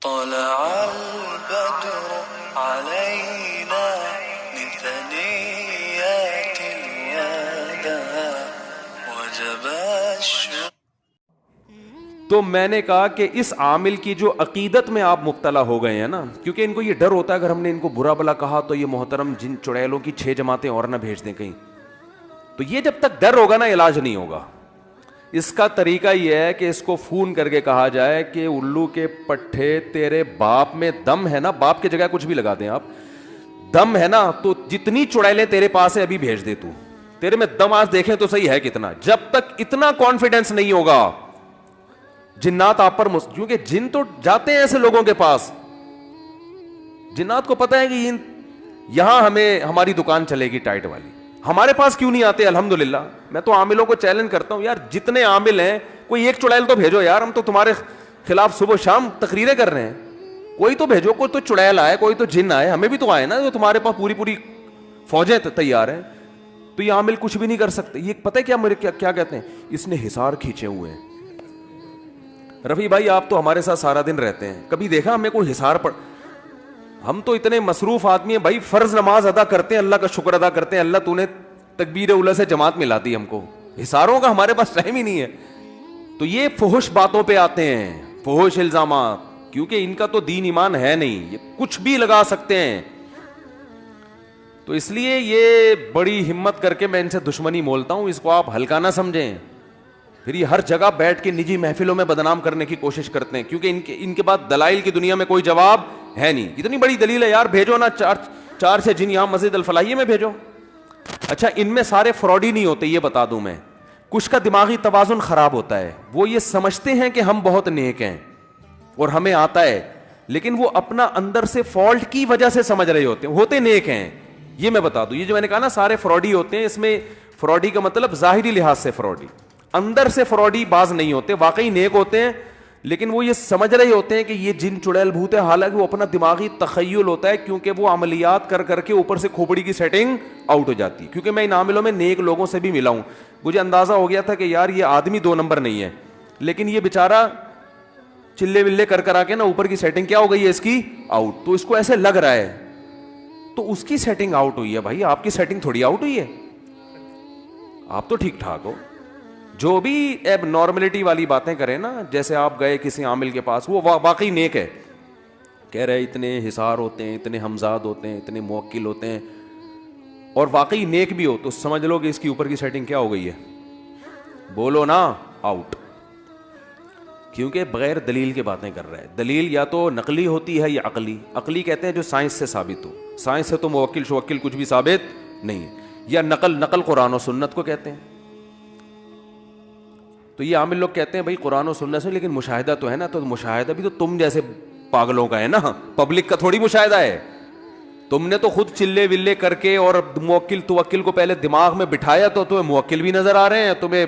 طلع البدر علينا من ثنيات الوداع وجب الشكر. تو میں نے کہا کہ اس عامل کی جو عقیدت میں آپ مبتلا ہو گئے ہیں نا، کیونکہ ان کو یہ ڈر ہوتا ہے اگر ہم نے ان کو برا بلا کہا تو یہ محترم جن چڑیلوں کی 6 جماعتیں اور نہ بھیج دیں کہیں. تو یہ جب تک ڈر ہوگا نا علاج نہیں ہوگا. اس کا طریقہ یہ ہے کہ اس کو فون کر کے کہا جائے کہ الو کے پٹھے تیرے باپ میں دم ہے نا، باپ کی جگہ کچھ بھی لگا دیں آپ، دم ہے نا تو جتنی چڑیلیں تیرے پاس ہے ابھی بھیج دے تو، تیرے میں دم آج دیکھیں تو صحیح ہے کتنا. جب تک اتنا کانفیڈنس نہیں ہوگا جنات آپ پر کیونکہ جن تو جاتے ہیں ایسے لوگوں کے پاس، جنات کو پتا ہے کہ یہاں ہمیں ہماری دکان چلے گی ٹائٹ والی، ہمارے پاس کیوں نہیں آتے. الحمدللہ میں تو عاملوں کو چیلنج کرتا ہوں، یار جتنے عامل ہیں کوئی ایک چڑیل تو بھیجو یار، ہم تو تمہارے خلاف صبح شام تقریریں کر رہے ہیں، کوئی تو بھیجو، کوئی تو چڑیل آئے، کوئی تو جن آئے، ہمیں بھی تو آئے نا، جو تمہارے پاس پوری فوجیں تیار ہیں. تو یہ عامل کچھ بھی نہیں کر سکتے. یہ پتہ ہے کیا میرے کیا کہتے ہیں، اس نے حصار کھینچے ہوئے ہیں. رفیع بھائی آپ تو ہمارے ساتھ سارا دن رہتے ہیں، کبھی دیکھا ہمیں کوئی حصار پڑ، ہم تو اتنے مصروف آدمی ہیں بھائی، فرض نماز ادا کرتے ہیں، اللہ کا شکر ادا کرتے ہیں، اللہ تو نے تکبیر اولا سے جماعت ملا دی ہم کو، حصاروں کا ہمارے پاس ٹائم ہی نہیں ہے. تو یہ فحش باتوں پہ آتے ہیں، فحش الزامات، کیونکہ ان کا تو دین ایمان ہے نہیں، یہ کچھ بھی لگا سکتے ہیں. تو اس لیے یہ بڑی ہمت کر کے میں ان سے دشمنی مولتا ہوں، اس کو آپ ہلکا نہ سمجھیں. پھر یہ ہر جگہ بیٹھ کے نجی محفلوں میں بدنام کرنے کی کوشش کرتے ہیں، کیونکہ ان کے بعد دلائل کی دنیا میں کوئی جواب ہے نہیں. اتنی بڑی دلیل ہے یار، بھیجو نا 4 جن یہاں مسجد الفلاحیہ میں بھیجو. اچھا ان میں سارے فراڈی نہیں ہوتے، یہ بتا دوں میں، کچھ کا دماغی توازن خراب ہوتا ہے، وہ یہ سمجھتے ہیں کہ ہم بہت نیک ہیں اور ہمیں آتا ہے، لیکن وہ اپنا اندر سے فالٹ کی وجہ سے سمجھ رہے ہوتے نیک ہیں. یہ میں بتا دوں، یہ جو میں نے کہا نا سارے فراڈی ہوتے ہیں، اس میں فراڈی کا مطلب ظاہری لحاظ سے فراڈی، اندر سے فراڈی باز نہیں ہوتے، واقعی نیک ہوتے ہیں، لیکن وہ یہ سمجھ رہے ہوتے ہیں کہ یہ جن چڑیل بھوت ہے، حالانکہ وہ اپنا دماغی تخیل ہوتا ہے، کیونکہ وہ عملیات کر کے اوپر سے کھوپڑی کی سیٹنگ آؤٹ ہو جاتی ہے. کیونکہ میں ان عاملوں میں نیک لوگوں سے بھی ملا ہوں، مجھے اندازہ ہو گیا تھا کہ یار یہ آدمی 2 نمبر نہیں ہے، لیکن یہ بیچارہ چلے ولے کر آ کے نا اوپر کی سیٹنگ کیا ہو گئی ہے اس کی آؤٹ، تو اس کو ایسے لگ رہا ہے، تو اس کی سیٹنگ آؤٹ ہوئی ہے. بھائی آپ کی سیٹنگ تھوڑی آؤٹ ہوئی ہے، آپ تو ٹھیک ٹھاک ہو. جو بھی ایب نارملٹی والی باتیں کریں نا، جیسے آپ گئے کسی عامل کے پاس، وہ واقعی نیک ہے، کہہ رہے اتنے حصار ہوتے ہیں، اتنے حمزاد ہوتے ہیں، اتنے موکل ہوتے ہیں، اور واقعی نیک بھی ہو، تو سمجھ لو کہ اس کی اوپر کی سیٹنگ کیا ہو گئی ہے، بولو نا آؤٹ. کیونکہ بغیر دلیل کے باتیں کر رہا ہے. دلیل یا تو نقلی ہوتی ہے یا عقلی. عقلی کہتے ہیں جو سائنس سے ثابت ہو، سائنس سے تو موکل شوکل کچھ بھی ثابت نہیں ہے. یا نقل قرآن و سنت کو کہتے ہیں. تو یہ عامل لوگ کہتے ہیں بھائی قرآن و سنت سے، لیکن مشاہدہ تو ہے نا، تو مشاہدہ بھی تو تم جیسے پاگلوں کا ہے نا، پبلک کا تھوڑی مشاہدہ ہے. تم نے تو خود چلے ولے کر کے اور موکل توکل کو پہلے دماغ میں بٹھایا، تو تمہیں موکل بھی نظر آ رہے ہیں، تمہیں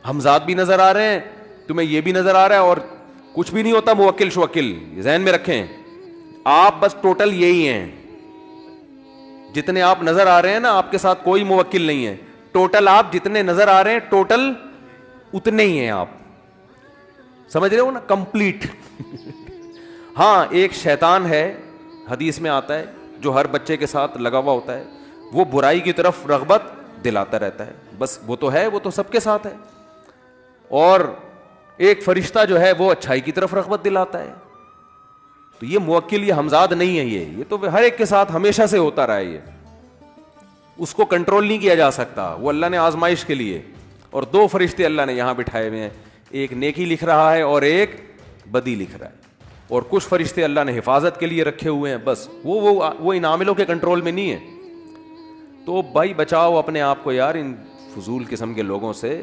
حمزات بھی نظر آ رہے ہیں، تمہیں یہ بھی نظر آ رہا ہے، اور کچھ بھی نہیں ہوتا موکل شوکل. ذہن میں رکھیں آپ بس ٹوٹل یہی ہیں، جتنے آپ نظر آ رہے ہیں نا، آپ کے ساتھ کوئی موکل نہیں ہے. ٹوٹل آپ جتنے نظر آ رہے ہیں ٹوٹل اتنے ہی ہیں، آپ سمجھ رہے ہو نا، کمپلیٹ. ہاں ایک شیطان ہے، حدیث میں آتا ہے، جو ہر بچے کے ساتھ لگا ہوا ہوتا ہے، وہ برائی کی طرف رغبت دلاتا رہتا ہے، بس وہ تو ہے، وہ تو سب کے ساتھ ہے. اور ایک فرشتہ جو ہے وہ اچھائی کی طرف رغبت دلاتا ہے. تو یہ موکل، یہ حمزاد نہیں ہے، یہ تو ہر ایک کے ساتھ ہمیشہ سے ہوتا رہا ہے. یہ اس کو کنٹرول نہیں کیا جا سکتا، وہ اللہ نے آزمائش کے لیے، اور 2 فرشتے اللہ نے یہاں بٹھائے ہوئے ہیں، ایک نیکی لکھ رہا ہے اور ایک بدی لکھ رہا ہے، اور کچھ فرشتے اللہ نے حفاظت کے لیے رکھے ہوئے ہیں، بس وہ ان عاملوں کے کنٹرول میں نہیں ہے. تو بھائی بچاؤ اپنے آپ کو یار ان فضول قسم کے لوگوں سے.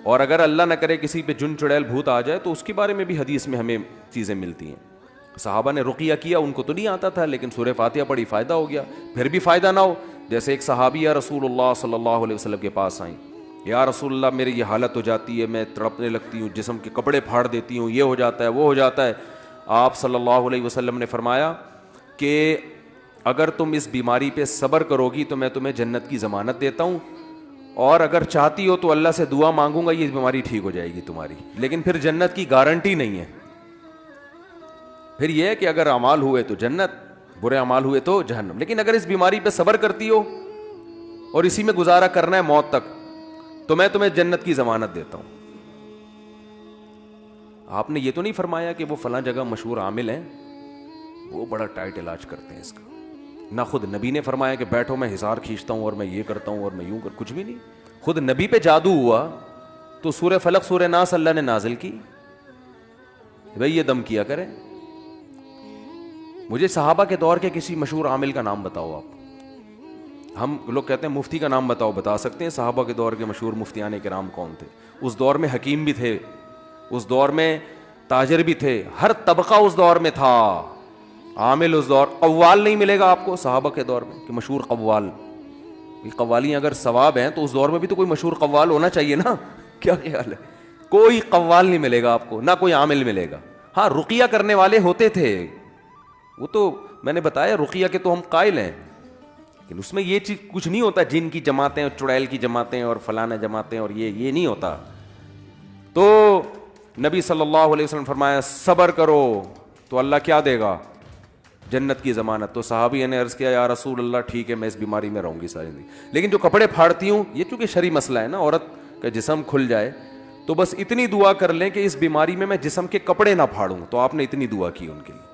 اور اگر اللہ نہ کرے کسی پہ جن چڑیل بھوت آ جائے تو اس کے بارے میں بھی حدیث میں ہمیں چیزیں ملتی ہیں. صحابہ نے رقیہ کیا، ان کو تو نہیں آتا تھا، لیکن سورہ فاتحہ پڑھی، فائدہ ہو گیا. پھر بھی فائدہ نہ ہو، جیسے ایک صحابیہ رسول اللہ صلی اللہ علیہ وسلم کے پاس آئیں، یا رسول اللہ میری یہ حالت ہو جاتی ہے، میں تڑپنے لگتی ہوں، جسم کے کپڑے پھاڑ دیتی ہوں، یہ ہو جاتا ہے، وہ ہو جاتا ہے. آپ صلی اللہ علیہ وسلم نے فرمایا کہ اگر تم اس بیماری پہ صبر کرو گی تو میں تمہیں جنت کی ضمانت دیتا ہوں، اور اگر چاہتی ہو تو اللہ سے دعا مانگوں گا یہ بیماری ٹھیک ہو جائے گی تمہاری، لیکن پھر جنت کی گارنٹی نہیں ہے. پھر یہ ہے کہ اگر اعمال ہوئے تو جنت, برے اعمال ہوئے تو جہنم. لیکن اگر اس بیماری پہ صبر کرتی ہو اور اسی میں گزارا کرنا ہے موت تک, تو میں تمہیں جنت کی ضمانت دیتا ہوں. آپ نے یہ تو نہیں فرمایا کہ وہ فلاں جگہ مشہور عامل ہیں, وہ بڑا ٹائٹ علاج کرتے ہیں اس کا. نہ خود نبی نے فرمایا کہ بیٹھو میں ہزار کھینچتا ہوں اور میں یہ کرتا ہوں اور میں یوں کر, کچھ بھی نہیں. خود نبی پہ جادو ہوا تو سورہ فلق سورہ ناس اللہ نے نازل کی, بھئی یہ دم کیا کریں. مجھے صحابہ کے دور کے کسی مشہور عامل کا نام بتاؤ آپ. ہم لوگ کہتے ہیں مفتی کا نام بتاؤ, بتا سکتے ہیں صحابہ کے دور کے مشہور مفتیان کرام کون تھے؟ اس دور میں حکیم بھی تھے, اس دور میں تاجر بھی تھے, ہر طبقہ اس دور میں تھا. عامل اس دور, قوال نہیں ملے گا آپ کو صحابہ کے دور میں کہ مشہور قوال. یہ قوالی اگر ثواب ہیں تو اس دور میں بھی تو کوئی مشہور قوال ہونا چاہیے نا. کیا خیال ہے؟ کوئی قوال نہیں ملے گا آپ کو, نہ کوئی عامل ملے گا. ہاں رقیہ کرنے والے ہوتے تھے, وہ تو میں نے بتایا رقیہ کے تو ہم قائل ہیں, لیکن اس میں یہ چیز کچھ نہیں ہوتا جن کی جماعتیں اور چڑیل کی جماعتیں اور فلانا جماعتیں اور یہ نہیں ہوتا. تو نبی صلی اللہ علیہ وسلم فرمایا صبر کرو تو اللہ کیا دے گا؟ جنت کی ضمانت. تو صحابی نے عرض کیا یا رسول اللہ ٹھیک ہے میں اس بیماری میں رہوں گی ساری زندگی, لیکن جو کپڑے پھاڑتی ہوں, یہ چونکہ شرعی مسئلہ ہے نا, عورت کا جسم کھل جائے تو بس اتنی دعا کر لیں کہ اس بیماری میں جسم کے کپڑے نہ پھاڑوں. تو آپ نے اتنی دعا کی ان کے لیے.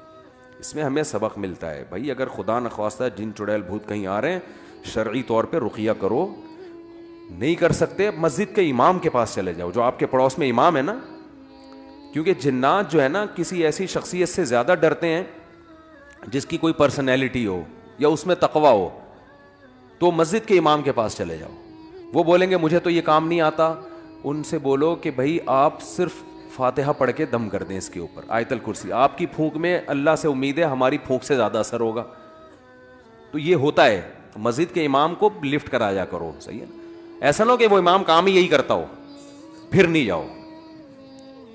اس میں ہمیں سبق ملتا ہے بھائی, اگر خدا نخواستہ جن چڑیل بھوت کہیں آ رہے ہیں, شرعی طور پہ رقیہ کرو. نہیں کر سکتے مسجد کے امام کے پاس چلے جاؤ, جو آپ کے پڑوس میں امام ہے نا, کیونکہ جنات جو ہے نا کسی ایسی شخصیت سے زیادہ ڈرتے ہیں جس کی کوئی پرسنالٹی ہو یا اس میں تقوی ہو. تو مسجد کے امام کے پاس چلے جاؤ, وہ بولیں گے مجھے تو یہ کام نہیں آتا. ان سے بولو کہ بھائی آپ صرف فاتحہ پڑھ کے دم کر دیں اس کے اوپر, آیت الکرسی. آپ کی پھونک میں اللہ سے امید ہے ہماری پھونک سے زیادہ اثر ہوگا. تو یہ ہوتا ہے, مسجد کے امام کو لفٹ کرایا کرو, صحیح ہے نا. ایسا نہ ہو کہ وہ امام کام ہی یہی کرتا ہو پھر نہیں جاؤ.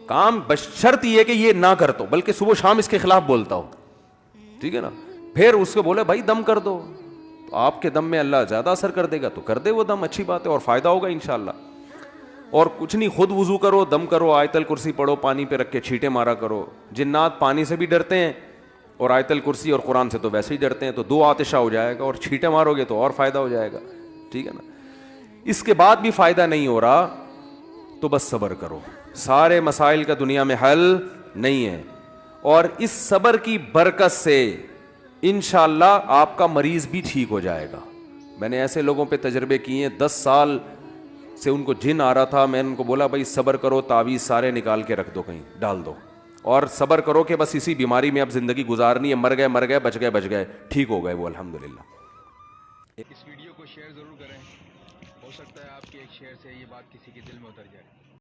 کام بشرط یہ کہ یہ نہ کرتا ہو, بلکہ صبح شام اس کے خلاف بولتا ہو, ٹھیک ہے نا. پھر اس کو بولے بھائی دم کر دو, تو آپ کے دم میں اللہ زیادہ اثر کر دے گا تو کر دے وہ دم, اچھی بات ہے اور فائدہ ہوگا انشاءاللہ. اور کچھ نہیں, خود وضو کرو, دم کرو, آیت الکرسی پڑھو, پانی پہ رکھ کے چھینٹے مارا کرو. جنات پانی سے بھی ڈرتے ہیں اور آیت الکرسی اور قرآن سے تو ویسے ہی ڈرتے ہیں, تو دو آتشہ ہو جائے گا, اور چھینٹے مارو گے تو اور فائدہ ہو جائے گا, ٹھیک ہے نا. اس کے بعد بھی فائدہ نہیں ہو رہا تو بس صبر کرو. سارے مسائل کا دنیا میں حل نہیں ہے, اور اس صبر کی برکت سے انشاءاللہ آپ کا مریض بھی ٹھیک ہو جائے گا. میں نے ایسے لوگوں پہ تجربے کیے ہیں, 10 سال سے ان کو جن آ رہا تھا, میں نے ان کو بولا بھائی صبر کرو, تعویذ سارے نکال کے رکھ دو کہیں ڈال دو, اور صبر کرو کہ بس اسی بیماری میں اب زندگی گزارنی ہے, مر گئے بچ گئے, ٹھیک ہو گئے وہ الحمدللہ. اس ویڈیو کو شیئر ضرور کریں, ہو سکتا ہے آپ کے ایک شیئر سے یہ بات کسی کے دل میں اتر جائے.